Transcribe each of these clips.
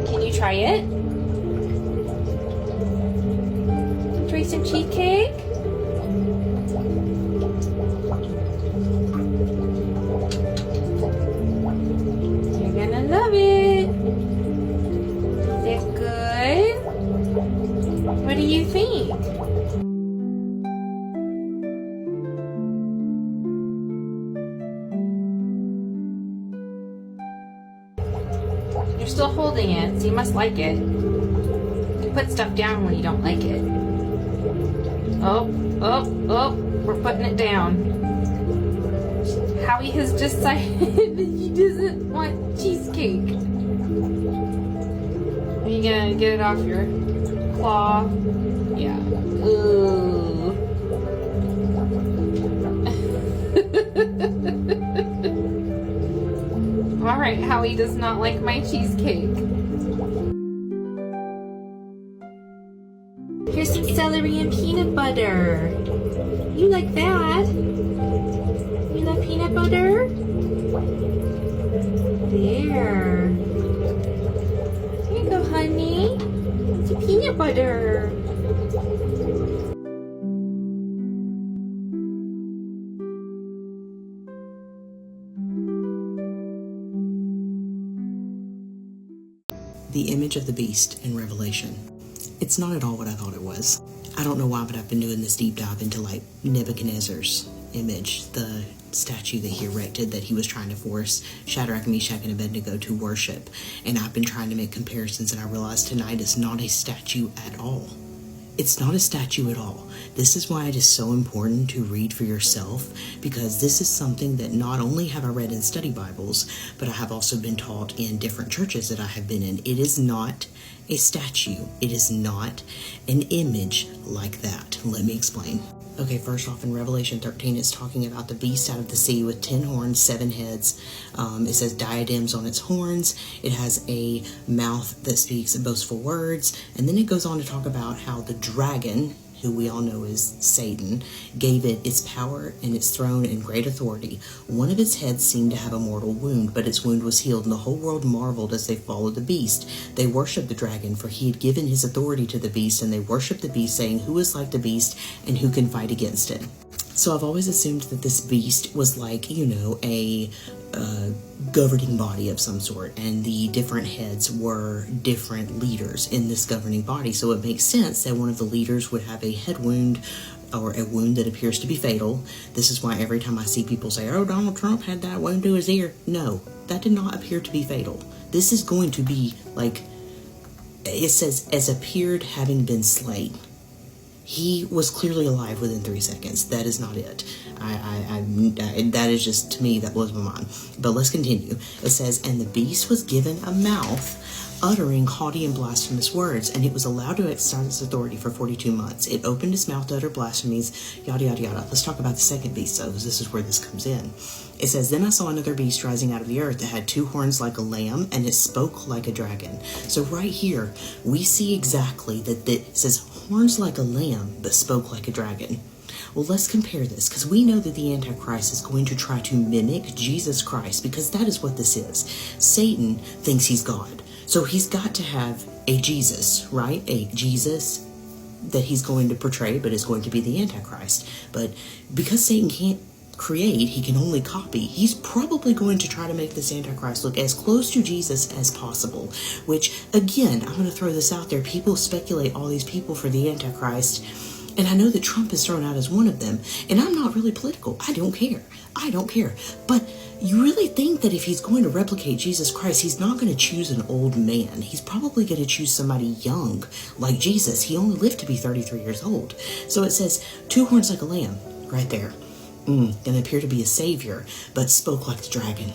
Can you try it? Try some cheesecake? You're gonna love it. Is it good? What do you think? You're still holding it, so you must like it. You put stuff down when you don't like it. Oh, we're putting it down. Howie has decided that he doesn't want cheesecake. Are you gonna get it off your claw? Yeah. Ooh. Alright, Howie does not like my cheesecake. Here's some celery and peanut butter. You like that? You like peanut butter? There. Here you go, honey. It's a peanut butter. The image of the beast in Revelation. It's not at all what I thought it was. I don't know why, but I've been doing this deep dive into like Nebuchadnezzar's image, the statue that he erected that he was trying to force Shadrach, Meshach, and Abednego to worship. And I've been trying to make comparisons, and I realized tonight it's not a statue at all. It's not a statue at all. This is why it is so important to read for yourself, because this is something that not only have I read in study Bibles, but I have also been taught in different churches that I have been in. It is not a statue. It is not an image like that. Let me explain. Okay, first off, in Revelation 13, it's talking about the beast out of the sea with 10 horns, 7 heads. It says diadems on its horns. It has a mouth that speaks boastful words. And then it goes on to talk about how the dragon, who we all know is Satan, gave it its power and its throne and great authority. One of its heads seemed to have a mortal wound, but its wound was healed, and the whole world marveled as they followed the beast. They worshipped the dragon, for he had given his authority to the beast, and they worshipped the beast, saying, "Who is like the beast, and who can fight against it?" So I've always assumed that this beast was like, a governing body of some sort, and the different heads were different leaders in this governing body. So it makes sense that one of the leaders would have a head wound or a wound that appears to be fatal. This is why every time I see people say, "Oh, Donald Trump had that wound to his ear." No, that did not appear to be fatal. This is going to be like, it says, as appeared having been slain. He was clearly alive within 3 seconds. That is not it. That is just, to me, that blows my mind. But let's continue. It says, "And the beast was given a mouth, uttering haughty and blasphemous words, and it was allowed to exercise its authority for 42 months. It opened its mouth to utter blasphemies," yada, yada, yada. Let's talk about the second beast, though, because this is where this comes in. It says, "Then I saw another beast rising out of the earth that had 2 horns like a lamb, and it spoke like a dragon." So right here, we see exactly that it says horns like a lamb, but spoke like a dragon. Well, let's compare this, because we know that the Antichrist is going to try to mimic Jesus Christ, because that is what this is. Satan thinks he's God. So he's got to have a Jesus, right? A Jesus that he's going to portray, but is going to be the Antichrist. But because Satan can't create, he can only copy. He's probably going to try to make this Antichrist look as close to Jesus as possible, which, again, I'm going to throw this out there. People speculate all these people for the Antichrist, and I know that Trump is thrown out as one of them, and I'm not really political. I don't care. But you really think that if he's going to replicate Jesus Christ, he's not going to choose an old man. He's probably going to choose somebody young, like Jesus. He only lived to be 33 years old. So it says, 2 horns like a lamb, right there. Going to appear to be a savior, but spoke like the dragon.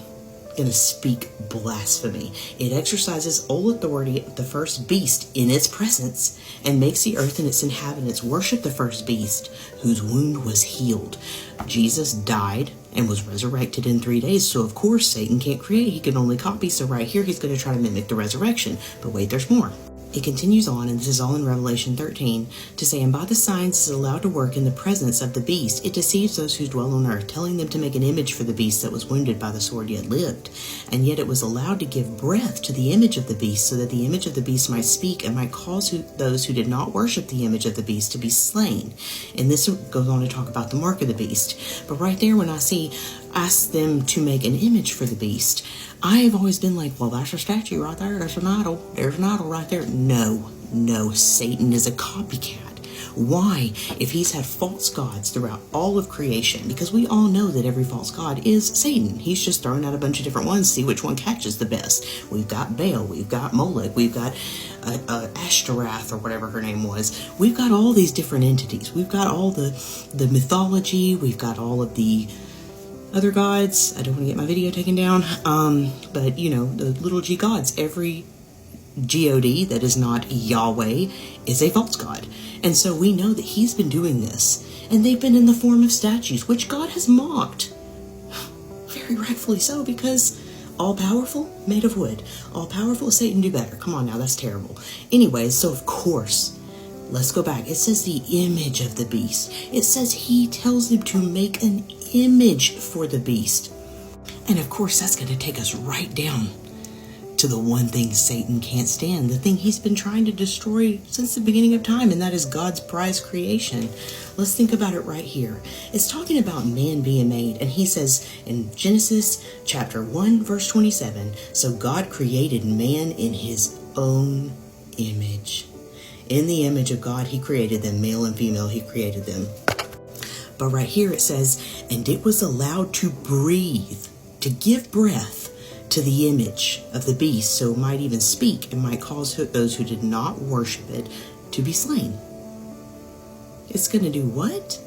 Going to speak blasphemy. It exercises all authority of the first beast in its presence, and makes the earth and its inhabitants worship the first beast, whose wound was healed. Jesus died and was resurrected in 3 days. So of course Satan can't create, he can only copy. So right here he's going to try to mimic the resurrection. But wait, there's more. It continues on, and this is all in Revelation 13, to say, and by the signs is allowed to work in the presence of the beast. It deceives those who dwell on earth, telling them to make an image for the beast that was wounded by the sword yet lived. And yet it was allowed to give breath to the image of the beast, so that the image of the beast might speak and might cause those who did not worship the image of the beast to be slain. And this goes on to talk about the mark of the beast. But right there, when I see, ask them to make an image for the beast, I have always been like, well, that's a statue right there. That's an idol. There's an idol right there. No, Satan is a copycat. Why? If he's had false gods throughout all of creation, because we all know that every false god is Satan. He's just throwing out a bunch of different ones, see which one catches the best. We've got Baal, we've got Molech, we've got Ashtaroth, or whatever her name was. We've got all these different entities. We've got all the mythology. We've got all of the other gods. I don't want to get my video taken down. But the little g gods. Every god that is not Yahweh is a false god. And so we know that he's been doing this. And they've been in the form of statues, which God has mocked. Very rightfully so, because all-powerful, made of wood. All-powerful, Satan do better. Come on now, that's terrible. Anyways, so of course, let's go back. It says the image of the beast. It says he tells them to make an image for the beast. And of course, that's going to take us right down to the one thing Satan can't stand, the thing he's been trying to destroy since the beginning of time, and that is God's prized creation. Let's think about it right here. It's talking about man being made, and he says in Genesis chapter 1, verse 27, so God created man in his own image. In the image of God, he created them, male and female, he created them. But right here it says, and it was allowed to breathe, to give breath to the image of the beast, so it might even speak and might cause those who did not worship it to be slain. It's going to do what?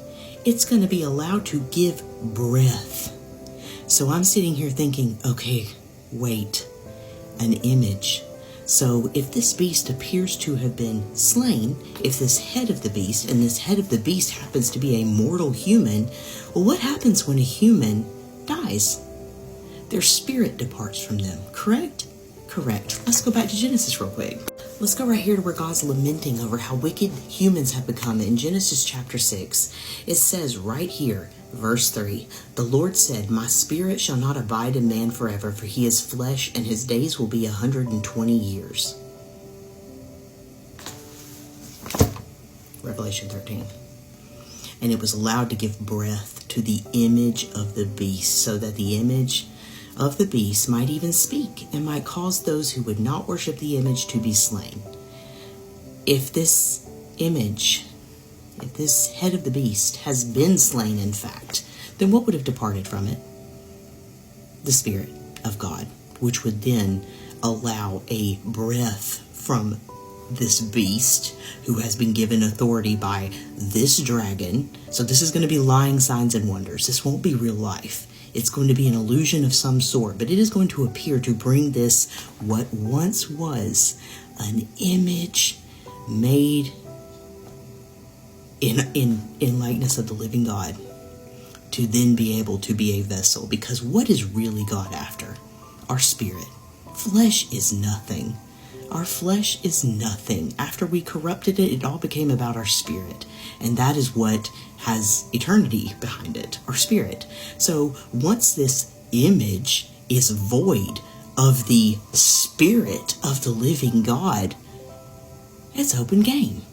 It's going to be allowed to give breath. So I'm sitting here thinking, okay, wait, an image. So if this beast appears to have been slain, if this head of the beast, and this head of the beast happens to be a mortal human, well, what happens when a human dies? Their spirit departs from them, correct? Correct. Let's go back to Genesis real quick. Let's go right here to where God's lamenting over how wicked humans have become. In Genesis chapter 6, it says right here, verse 3, the Lord said, my spirit shall not abide in man forever, for he is flesh, and his days will be 120 years. Revelation 13. And it was allowed to give breath to the image of the beast, so that the image of the beast might even speak and might cause those who would not worship the image to be slain. If this image, if this head of the beast has been slain in fact, then what would have departed from it? The Spirit of God, which would then allow a breath from this beast who has been given authority by this dragon. So this is going to be lying signs and wonders. This won't be real life. It's going to be an illusion of some sort, but it is going to appear to bring this, what once was an image made in likeness of the living God, to then be able to be a vessel. Because what is really God after? Our spirit. Flesh is nothing. Our flesh is nothing. After we corrupted it, it all became about our spirit. And that is what has eternity behind it, our spirit. So once this image is void of the spirit of the living God, it's open game.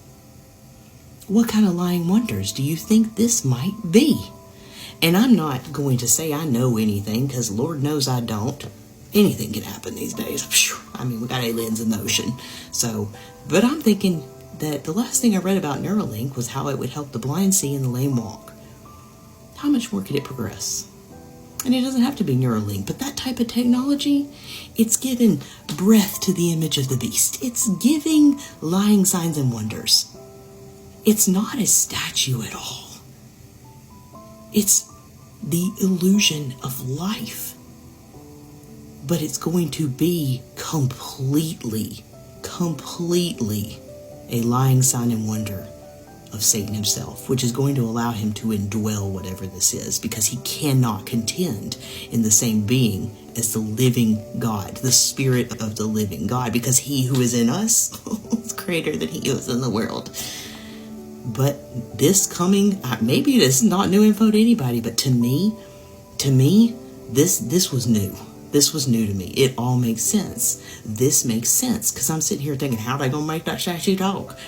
What kind of lying wonders do you think this might be? And I'm not going to say I know anything, because Lord knows I don't. Anything can happen these days. I mean, we got aliens in the ocean. So, but I'm thinking that the last thing I read about Neuralink was how it would help the blind see and the lame walk. How much more could it progress? And it doesn't have to be Neuralink, but that type of technology, it's giving breath to the image of the beast. It's giving lying signs and wonders. It's not a statue at all. It's the illusion of life. But it's going to be completely a lying sign and wonder of Satan himself, which is going to allow him to indwell whatever this is, because he cannot contend in the same being as the living God, the Spirit of the living God, because he who is in us, creator that he is in the world. But this coming, maybe this is not new info to anybody, but to me, this was new. This was new to me. It all makes sense. This makes sense, because I'm sitting here thinking, how are they going to make that statue talk?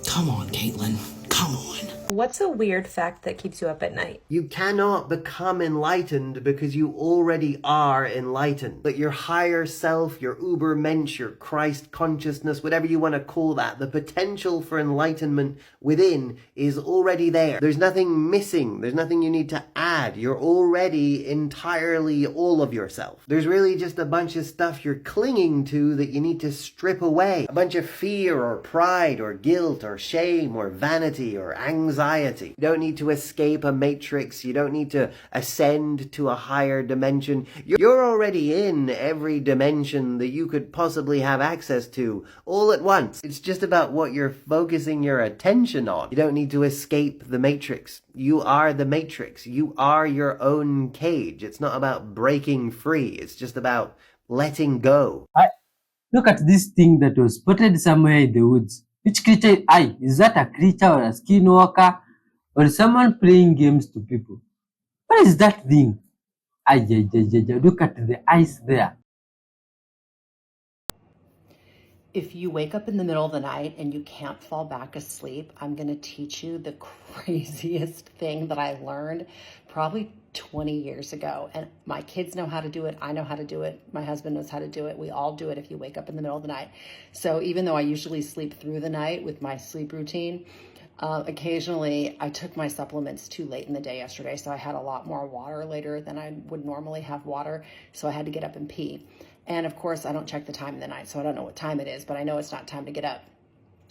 Come on, Caitlin. Come on. What's a weird fact that keeps you up at night? You cannot become enlightened because you already are enlightened. But your higher self, your Ubermensch, your Christ consciousness, whatever you want to call that, the potential for enlightenment within is already there. There's nothing missing. There's nothing you need to add. You're already entirely all of yourself. There's really just a bunch of stuff you're clinging to that you need to strip away. A bunch of fear or pride or guilt or shame or vanity or anxiety. You don't need to escape a matrix. You don't need to ascend to a higher dimension. You're already in every dimension that you could possibly have access to all at once. It's just about what you're focusing your attention on. You don't need to escape the matrix. You are the matrix. You are your own cage. It's not about breaking free. It's just about letting go. Look at this thing that was spotted somewhere in the woods. Which creature? Is that a creature or a skinwalker or someone playing games to people? What is that thing? Look at the eyes there. If you wake up in the middle of the night and you can't fall back asleep, I'm going to teach you the craziest thing that I learned probably 20 years ago. And my kids know how to do it. I know how to do it. My husband knows how to do it. We all do it if you wake up in the middle of the night. So even though I usually sleep through the night with my sleep routine, occasionally I took my supplements too late in the day yesterday. So I had a lot more water later than I would normally have water. So I had to get up and pee. And of course, I don't check the time of the night, so I don't know what time it is, but I know it's not time to get up.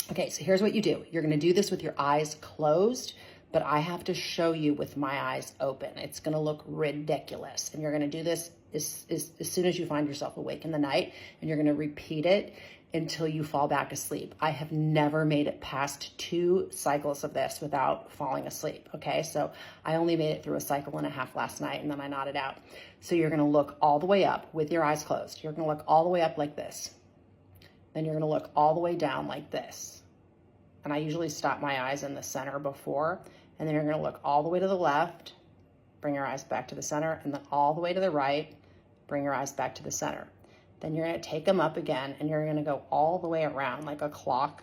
Okay, so here's what you do. You're going to do this with your eyes closed, but I have to show you with my eyes open. It's going to look ridiculous. And you're going to do this as soon as you find yourself awake in the night, and you're going to repeat it until you fall back asleep. I have never made it past 2 cycles of this without falling asleep, okay? So I only made it through a cycle and a half last night, and then I nodded out. So you're gonna look all the way up with your eyes closed. You're gonna look all the way up like this. Then you're gonna look all the way down like this. And I usually stop my eyes in the center before, and then you're gonna look all the way to the left, bring your eyes back to the center, and then all the way to the right, bring your eyes back to the center. Then you're going to take them up again, and you're going to go all the way around like a clock.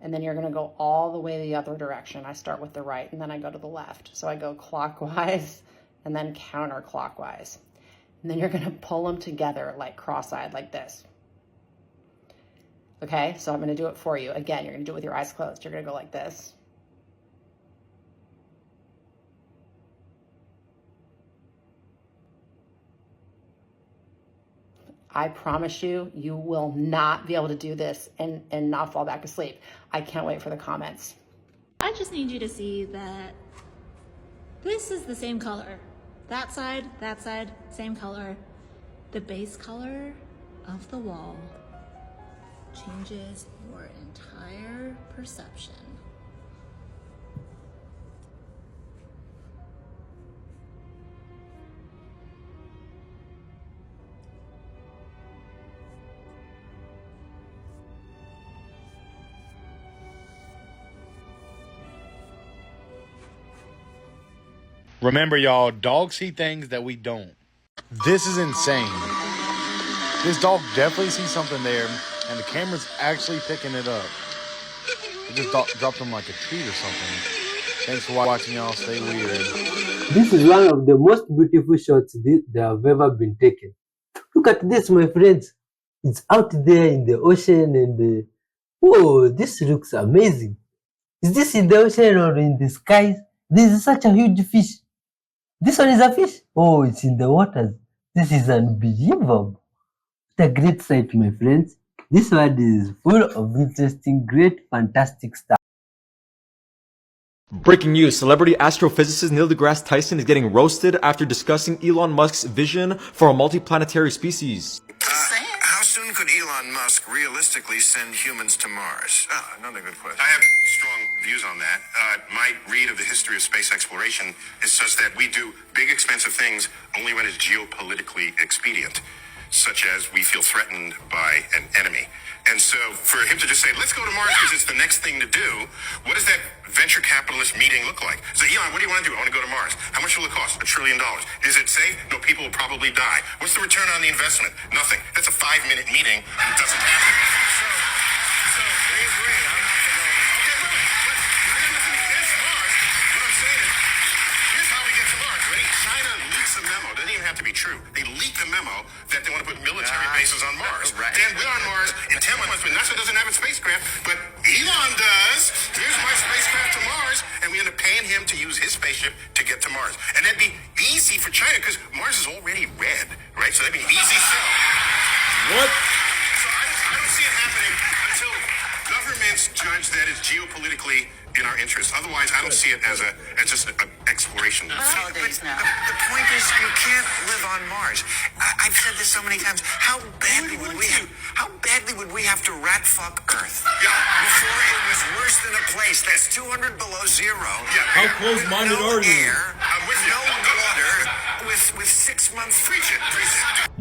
And then you're going to go all the way the other direction. I start with the right, and then I go to the left. So I go clockwise and then counterclockwise. And then you're going to pull them together like cross-eyed like this. Okay, so I'm going to do it for you. Again, you're going to do it with your eyes closed. You're going to go like this. I promise you, you will not be able to do this and not fall back asleep. I can't wait for the comments. I just need you to see that this is the same color. That side, same color. The base color of the wall changes your entire perception. Remember, y'all, dogs see things that we don't. This is insane. This dog definitely sees something there, and the camera's actually picking it up. It just dropped him like a treat or something. Thanks for watching, y'all. Stay weird. This is one of the most beautiful shots that have ever been taken. Look at this, my friends. It's out there in the ocean, and whoa, this looks amazing. Is this in the ocean or in the skies? This is such a huge fish. This one is a fish. Oh, it's in the waters. This is unbelievable. What a great sight, my friends. This world is full of interesting, great, fantastic stuff. Breaking news, celebrity astrophysicist Neil deGrasse Tyson is getting roasted after discussing Elon Musk's vision for a multiplanetary species. How soon could Elon Musk realistically send humans to Mars? Another good question. I have strong views on that. My read of the history of space exploration is such that we do big, expensive things only when it's geopolitically expedient, such as we feel threatened by an enemy. And so So for him to just say, let's go to Mars because it's the next thing to do, what does that venture capitalist meeting look like? So, Elon, what do you want to do? I want to go to Mars. How much will it cost? $1 trillion. Is it safe? No, people will probably die. What's the return on the investment? Nothing. That's a 5-minute meeting. And it doesn't happen. So we agree. I'm not for going. Okay, wait. There's Mars. What I'm saying is, here's how we get to Mars. Ready? China leaks a memo. It doesn't even have to be true. They leak a memo that they want to put military bases on Mars. Right. Then we're on Mars in 10 months, but NASA doesn't have a spacecraft, but Elon does. Here's my spacecraft to Mars, and we end up paying him to use his spaceship to get to Mars. And that'd be easy for China because Mars is already red, right? So that'd be an easy sell. What? So I don't see it happening until governments judge that it's geopolitically in our interest. Otherwise, I don't see it as just an exploration. Holidays now. The point is, you can't live on Mars. I've said this so many times. How badly would we have to rat fuck Earth before it was worse than a place that's 200 below zero? How close-minded no are you? air, with no water, with 6 months. Preach it.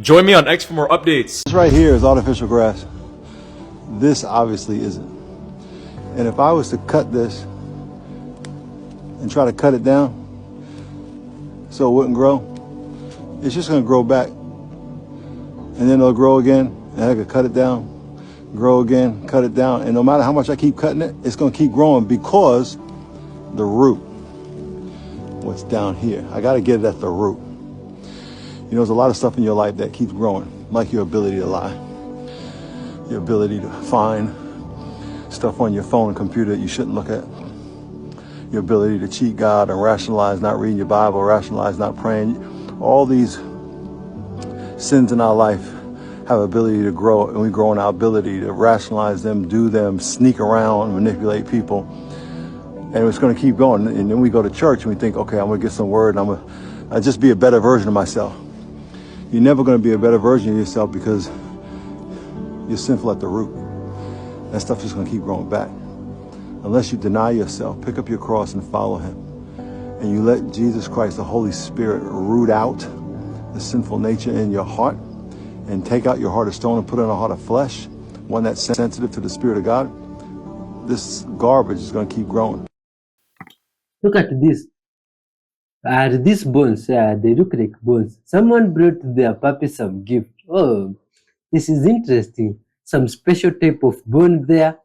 Join me on X for more updates. This right here is artificial grass. This obviously isn't. And if I was to cut this and try to cut it down so it wouldn't grow, it's just going to grow back. And then it'll grow again, and I could cut it down, grow again, cut it down. And no matter how much I keep cutting it, it's going to keep growing because the root, what's down here, I got to get it at the root. You know, there's a lot of stuff in your life that keeps growing, like your ability to lie, your ability to find stuff on your phone and computer that you shouldn't look at, your ability to cheat God and rationalize not reading your Bible, rationalize not praying. All these sins in our life have ability to grow, and we grow in our ability to rationalize them, do them, sneak around, manipulate people, and it's going to keep going. And then we go to church and we think, okay, I'm going to get some word, and I'll just be a better version of myself. You're never going to be a better version of yourself because you're sinful at the root. That stuff is going to keep growing back. Unless you deny yourself, pick up your cross and follow him. And you let Jesus Christ, the Holy Spirit, root out the sinful nature in your heart and take out your heart of stone and put in a heart of flesh, one that's sensitive to the Spirit of God. This garbage is going to keep growing. Look at this. These bones, they look like bones. Someone brought their puppy some gift. Oh, this is interesting. Some special type of bone there.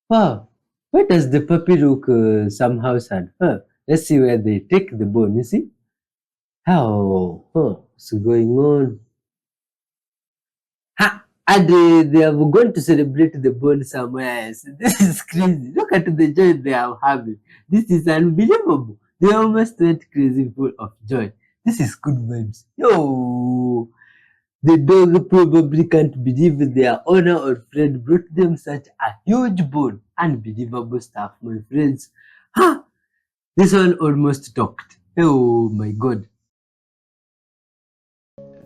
Wow, why does the puppy look somehow sad? Let's see where they take the bone, you see? What's going on? And they are going to celebrate the bone somewhere else. This is crazy. Look at the joy they are having. This is unbelievable. They almost went crazy full of joy. This is good vibes. Yo! The dog probably can't believe their owner or friend brought them such a huge bone. Unbelievable stuff, my friends. This one almost talked. Oh my god.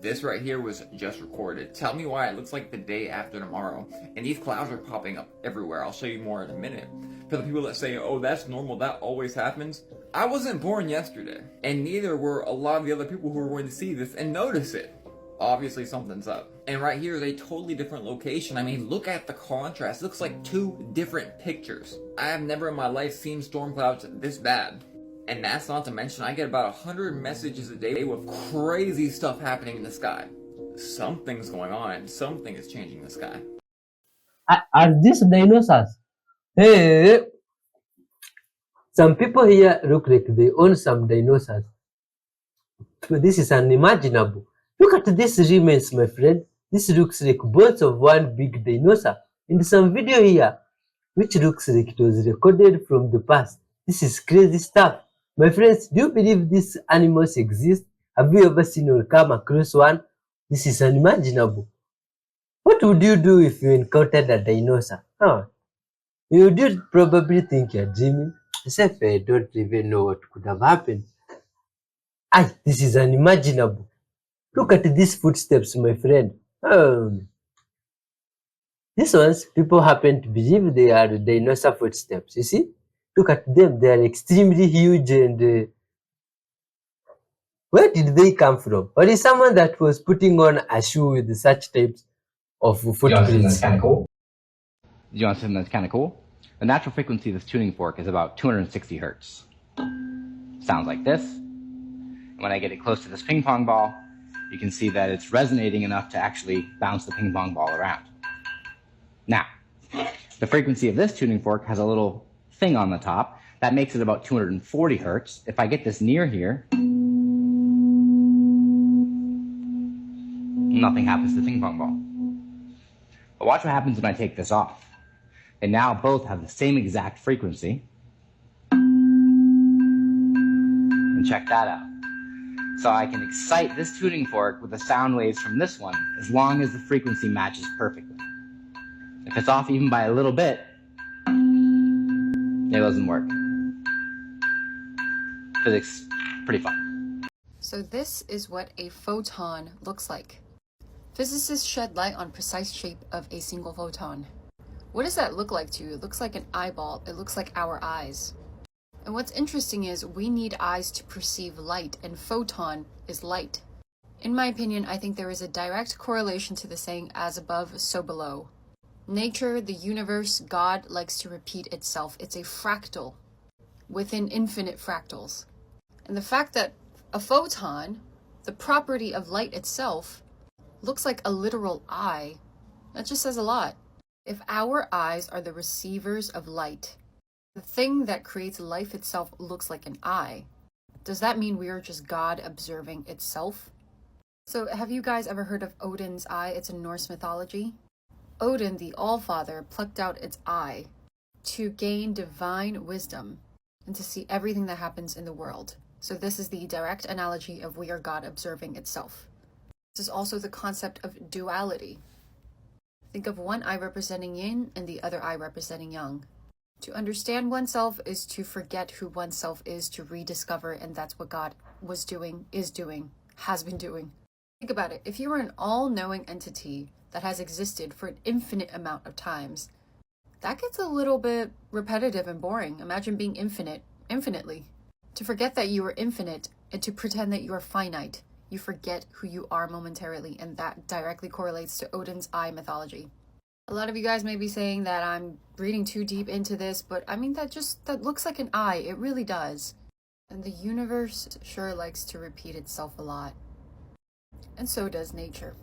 This right here was just recorded. Tell me why it looks like the day after tomorrow. And these clouds are popping up everywhere. I'll show you more in a minute. For the people that say, oh, that's normal, that always happens. I wasn't born yesterday. And neither were a lot of the other people who are going to see this and notice it. Obviously something's up. And right here is a totally different location. I mean, look at the contrast. It looks like two different pictures. I have never in my life seen storm clouds this bad. And that's not to mention I get about 100 messages a day with crazy stuff happening in the sky. Something's going on and something is changing the sky. Are these dinosaurs? Hey! Some people here look like they own some dinosaurs. But this is unimaginable. Look at these remains, my friend. This looks like bones of one big dinosaur. In some video here, which looks like it was recorded from the past. This is crazy stuff. My friends, do you believe these animals exist? Have you ever seen or come across one? This is unimaginable. What would you do if you encountered a dinosaur? You would probably think you're dreaming. Except I don't even know what could have happened. This is unimaginable. Look at these footsteps, my friend. These ones, people happen to believe they are dinosaur footsteps. You see? Look at them. They are extremely huge and... where did they come from? Or is someone that was putting on a shoe with such types of footprints. Do you want something that's kind of cool? The natural frequency of this tuning fork is about 260 hertz. Sounds like this. When I get it close to this ping pong ball, you can see that it's resonating enough to actually bounce the ping pong ball around. Now, the frequency of this tuning fork has a little thing on the top that makes it about 240 hertz. If I get this near here, nothing happens to the ping pong ball. But watch what happens when I take this off. They now both have the same exact frequency. And check that out. So I can excite this tuning fork with the sound waves from this one as long as the frequency matches perfectly. If it's off even by a little bit, it doesn't work. Physics, pretty fun. So this is what a photon looks like. Physicists shed light on precise shape of a single photon. What does that look like to you? It looks like an eyeball. It looks like our eyes. And what's interesting is we need eyes to perceive light, and photon is light. In my opinion, I think there is a direct correlation to the saying, as above, so below. Nature, the universe, God likes to repeat itself. It's a fractal within infinite fractals. And the fact that a photon, the property of light itself, looks like a literal eye, that just says a lot. If our eyes are the receivers of light, the thing that creates life itself looks like an eye, does that mean we are just God observing itself? So have you guys ever heard of Odin's eye? It's in Norse mythology. Odin, the Allfather, plucked out its eye to gain divine wisdom and to see everything that happens in the world. So this is the direct analogy of we are God observing itself. This is also the concept of duality. Think of one eye representing yin and the other eye representing yang. To understand oneself is to forget who oneself is, to rediscover, and that's what God was doing, is doing, has been doing. Think about it. If you were an all-knowing entity that has existed for an infinite amount of times, that gets a little bit repetitive and boring. Imagine being infinitely. To forget that you are infinite and to pretend that you are finite, you forget who you are momentarily, and that directly correlates to Odin's eye mythology. A lot of you guys may be saying that I'm reading too deep into this, but I mean, that looks like an eye. It really does. And the universe sure likes to repeat itself a lot. And so does nature.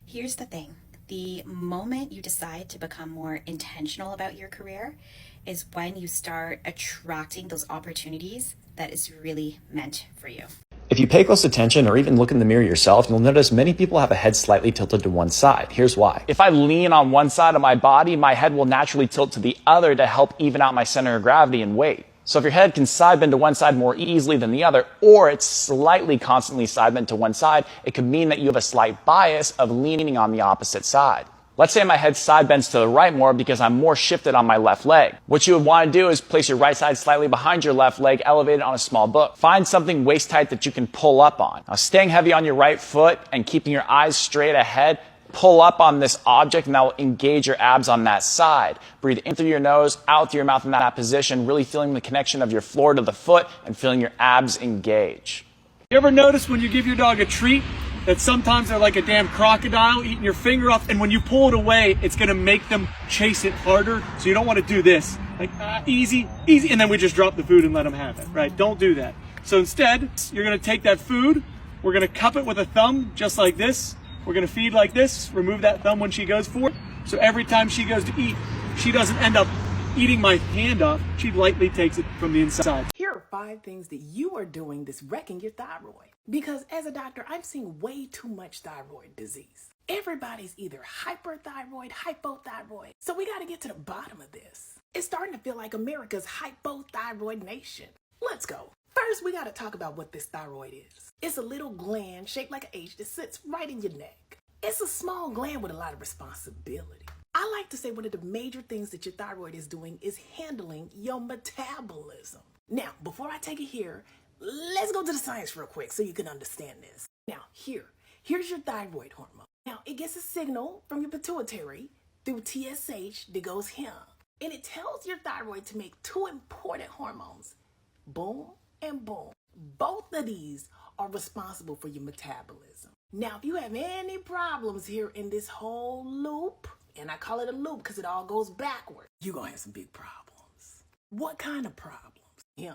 Here's the thing. The moment you decide to become more intentional about your career is when you start attracting those opportunities that is really meant for you. If you pay close attention or even look in the mirror yourself, you'll notice many people have a head slightly tilted to one side. Here's why. If I lean on one side of my body, my head will naturally tilt to the other to help even out my center of gravity and weight. So if your head can side bend to one side more easily than the other, or it's slightly constantly side bent to one side, it could mean that you have a slight bias of leaning on the opposite side. Let's say my head side bends to the right more because I'm more shifted on my left leg. What you would want to do is place your right side slightly behind your left leg, elevated on a small book. Find something waist tight that you can pull up on. Now, staying heavy on your right foot and keeping your eyes straight ahead, pull up on this object and that will engage your abs on that side. Breathe in through your nose, out through your mouth in that position, really feeling the connection of your floor to the foot and feeling your abs engage. You ever notice when you give your dog a treat that sometimes they're like a damn crocodile eating your finger off, and when you pull it away, it's gonna make them chase it harder? So you don't want to do this. Like, easy, and then we just drop the food and let them have it, right? Don't do that. So instead, you're gonna take that food, we're gonna cup it with a thumb, just like this. We're gonna feed like this, remove that thumb when she goes for it. So every time she goes to eat, she doesn't end up eating my hand off, she lightly takes it from the inside. Here are 5 things that you are doing that's wrecking your thyroid. Because as a doctor, I'm seeing way too much thyroid disease. Everybody's either hyperthyroid, hypothyroid. So we gotta get to the bottom of this. It's starting to feel like America's hypothyroid nation. Let's go. First, we gotta talk about what this thyroid is. It's a little gland shaped like an H that sits right in your neck. It's a small gland with a lot of responsibility. I like to say one of the major things that your thyroid is doing is handling your metabolism. Now, before I take it here, let's go to the science real quick so you can understand this. Now, here's your thyroid hormone. Now, it gets a signal from your pituitary through TSH that goes here. And it tells your thyroid to make 2 important hormones, boom and boom. Both of these are responsible for your metabolism. Now, if you have any problems here in this whole loop, and I call it a loop because it all goes backward, you're going to have some big problems. What kind of problems? Yeah.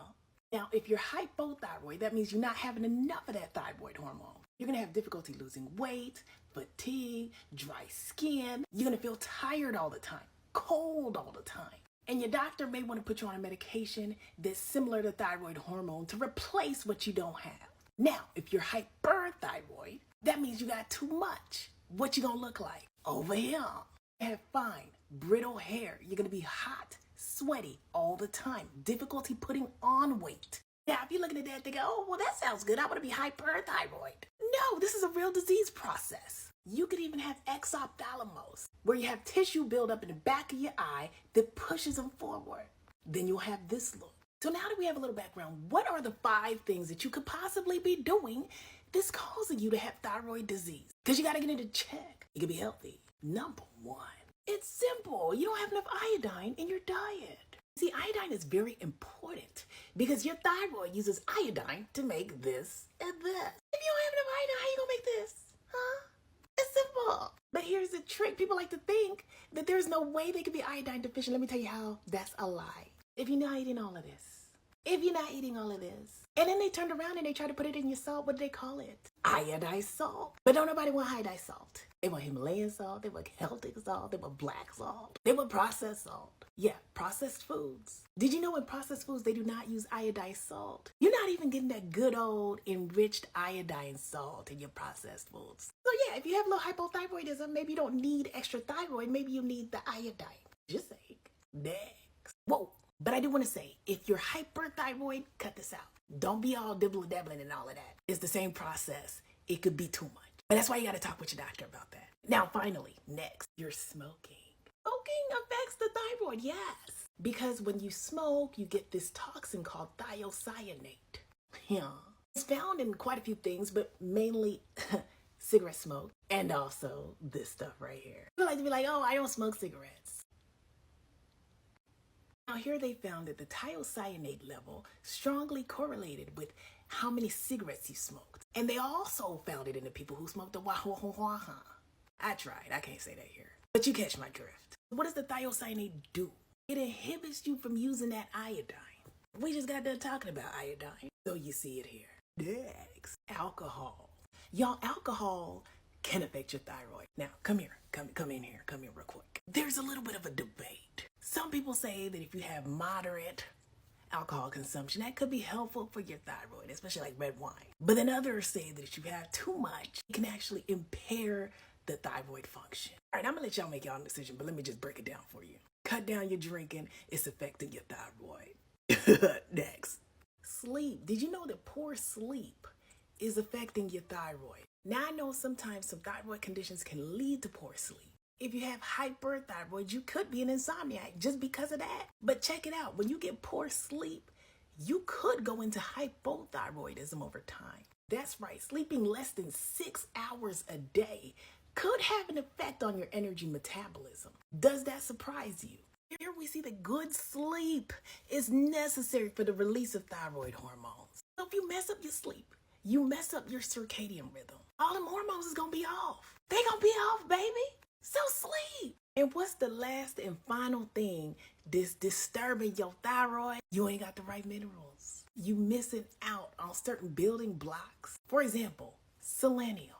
Now, if you're hypothyroid, that means you're not having enough of that thyroid hormone. You're going to have difficulty losing weight, fatigue, dry skin. You're going to feel tired all the time, cold all the time. And your doctor may want to put you on a medication that's similar to thyroid hormone to replace what you don't have. Now, if you're hyperthyroid, that means you got too much. What you going to look like? Over here. You have fine, brittle hair. You're going to be hot, sweaty all the time. Difficulty putting on weight. Now, if you're looking at that thinking, oh, well, that sounds good. I want to be hyperthyroid. No, this is a real disease process. You could even have exophthalmos, where you have tissue buildup in the back of your eye that pushes them forward. Then you'll have this look. So now that we have a little background, what are the 5 things that you could possibly be doing that's causing you to have thyroid disease? Because you got to get it in check. You can be healthy. Number 1, it's simple. You don't have enough iodine in your diet. See, iodine is very important because your thyroid uses iodine to make this and this. If you don't have enough iodine, how you gonna make this? Huh? It's simple. But here's the trick. People like to think that there's no way they could be iodine deficient. Let me tell you how that's a lie. If you're not eating all of this, and then they turned around and they try to put it in your salt, what do they call it? Iodized salt. But don't nobody want iodized salt. They want Himalayan salt, they want Celtic salt, they want black salt, they want processed salt. Yeah, processed foods. Did you know in processed foods they do not use iodized salt? You're not even getting that good old enriched iodine salt in your processed foods. So yeah, if you have low hypothyroidism, maybe you don't need extra thyroid, maybe you need the iodine. Just saying. Next. Whoa. But I do want to say, if you're hyperthyroid, cut this out. Don't be all dibbling-dabbling and all of that. It's the same process. It could be too much. But that's why you got to talk with your doctor about that. Now, finally, next, you're smoking. Smoking affects the thyroid, yes. Because when you smoke, you get this toxin called thiocyanate. Yeah. It's found in quite a few things, but mainly cigarette smoke and also this stuff right here. People like to be like, oh, I don't smoke cigarettes. Now here they found that the thiocyanate level strongly correlated with how many cigarettes you smoked. And they also found it in the people who smoked the wah-wah-wah-wah. I tried, I can't say that here. But you catch my drift. What does the thiocyanate do? It inhibits you from using that iodine. We just got done talking about iodine, so you see it here. Next, alcohol. Y'all, alcohol can affect your thyroid. Now, come here, come in here real quick. There's a little bit of a debate. Some people say that if you have moderate alcohol consumption, that could be helpful for your thyroid, especially like red wine. But then others say that if you have too much, it can actually impair the thyroid function. All right, I'm gonna let y'all make y'all decision, but let me just break it down for you. Cut down your drinking, it's affecting your thyroid. Next, sleep. Did you know that poor sleep is affecting your thyroid? Now I know sometimes some thyroid conditions can lead to poor sleep. If you have hyperthyroid, you could be an insomniac just because of that. But check it out, when you get poor sleep, you could go into hypothyroidism over time. That's right, sleeping less than 6 hours a day could have an effect on your energy metabolism. Does that surprise you? Here we see that good sleep is necessary for the release of thyroid hormones. So if you mess up your sleep, you mess up your circadian rhythm. All them hormones is gonna be off. They gonna be off, baby. So sleep. And what's the last and final thing that's disturbing your thyroid? You ain't got the right minerals. You missing out on certain building blocks. For example, selenium,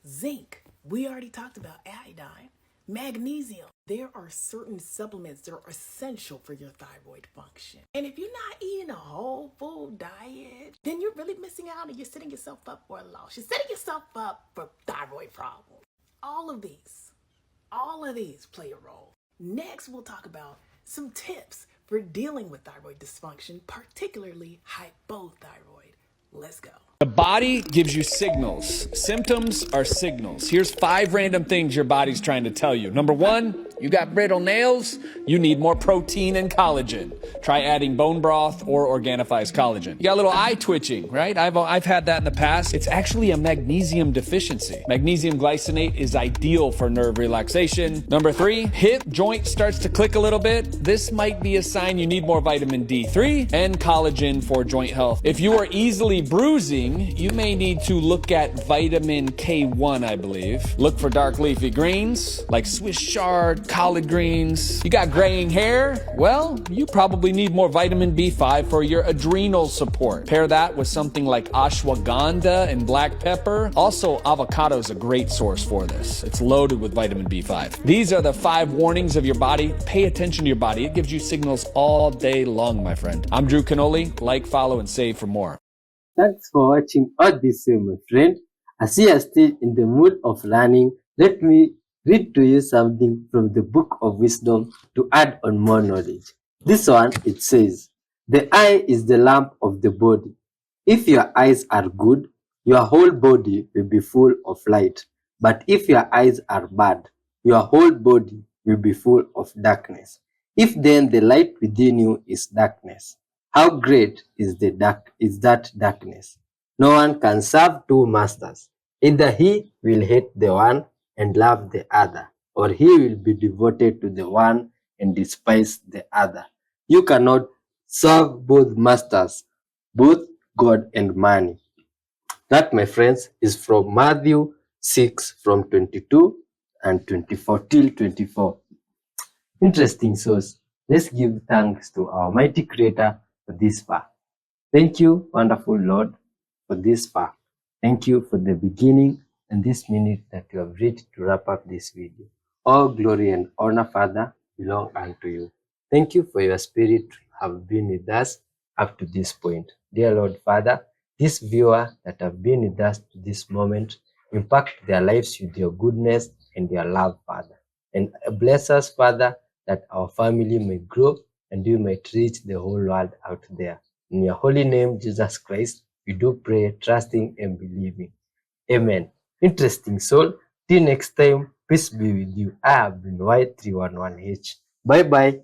zinc. We already talked about iodine, magnesium. There are certain supplements that are essential for your thyroid function. And if you're not eating a whole food diet, then you're really missing out and you're setting yourself up for a loss. You're setting yourself up for thyroid problems. All of these play a role. Next, we'll talk about some tips for dealing with thyroid dysfunction, particularly hypothyroid. Let's go. The body gives you signals. Symptoms are signals. Here's 5 random things your body's trying to tell you. Number 1, you got brittle nails. You need more protein and collagen. Try adding bone broth or Organifi's collagen. You got a little eye twitching, right? I've had that in the past. It's actually a magnesium deficiency. Magnesium glycinate is ideal for nerve relaxation. Number 3, hip joint starts to click a little bit. This might be a sign you need more vitamin D3 and collagen for joint health. If you are easily bruising, morning, you may need to look at vitamin K1, I believe. Look for dark leafy greens like Swiss chard, collard greens. You got graying hair? Well, you probably need more vitamin B5 for your adrenal support. Pair that with something like ashwagandha and black pepper. Also, avocado is a great source for this. It's loaded with vitamin B5. These are the 5 warnings of your body. Pay attention to your body. It gives you signals all day long, my friend. I'm Drew Canoli. Like, follow, and save for more. Thanks for watching all this, my friend. As you are still in the mood of learning, let me read to you something from the Book of Wisdom to add on more knowledge. This one, it says, "The eye is the lamp of the body. If your eyes are good, your whole body will be full of light. But if your eyes are bad, your whole body will be full of darkness. If then the light within you is darkness, how great is that darkness? No one can serve 2 masters. Either he will hate the one and love the other, or he will be devoted to the one and despise the other. You cannot serve both masters, both God and money." That, my friends, is from Matthew 6 from 22 and 24 till 24. Interesting source. Let's give thanks to our mighty Creator for this far. Thank you, wonderful Lord, for this far. Thank you for the beginning and this minute that you have reached to wrap up this video. All glory and honor, Father, belong unto you. Thank you for your spirit have been with us up to this point. Dear Lord Father, this viewer that have been with us to this moment, impact their lives with your goodness and your love, Father. And bless us, Father, that our family may grow and we might reach the whole world out there. In your holy name, Jesus Christ, we do pray, trusting and believing. Amen. Interesting soul. Till next time, peace be with you. I have been Y311H. Bye-bye.